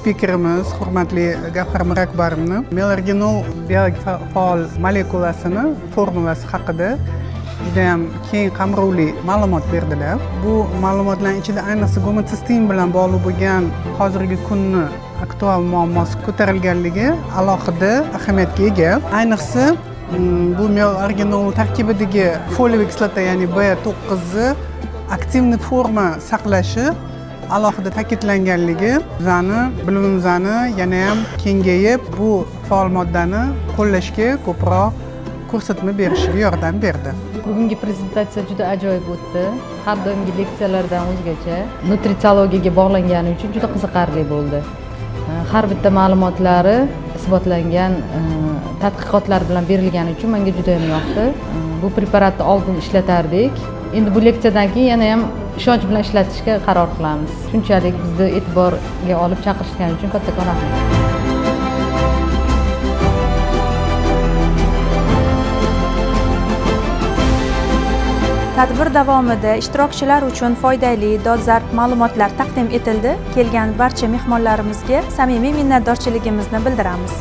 spikerimiz, hurmatli Gavhar Mirakbarovna melarginol biologik faol molekulasini formulasi haqida juda ham keng qamrovli ma'lumot berdilar. Bu ma'lumotlarning ichida ayniqsa gomotsistin bilan bog'liq bo'lgan hozirgi kunni aktual muammosi ko'tarilganligi alohida ahamiyatga ega. Ayniqsa bu melarginol tarkibidagi foliyaviy kislota, ya'ni B9 aktivni forma saqlashi alohida ta'kidlanganligi bizani bilimimizni yana ham kengayib, bu faol moddani qo'llashga ko'proq ko'rsatma berishiga yordam berdi. Bugungi prezentatsiya juda ajoyib o'tdi. Har doimgi leksiyalardan o'zgacha nutritsiyologiyaga bog'langani uchun juda qiziqarli bo'ldi. Har bitta ma'lumotlari isbotlangan tadqiqotlar bilan berilgani uchun menga juda ham yoqdi. Bu preparatni oldin ishlatardik. Endi bu leksiyadan keyin yana ham ishonch bilan ishlatishga qaror qilamiz. Shunchalik bizni e'tiborga olib chaqirishgani uchun kattakon rahmat. Tadbir davomida ishtirokchilar uchun foydali, dolzarb ma'lumotlar taqdim etildi. Kelgan barcha mehmonlarimizga samimiy minnatdorchiligimizni bildiramiz.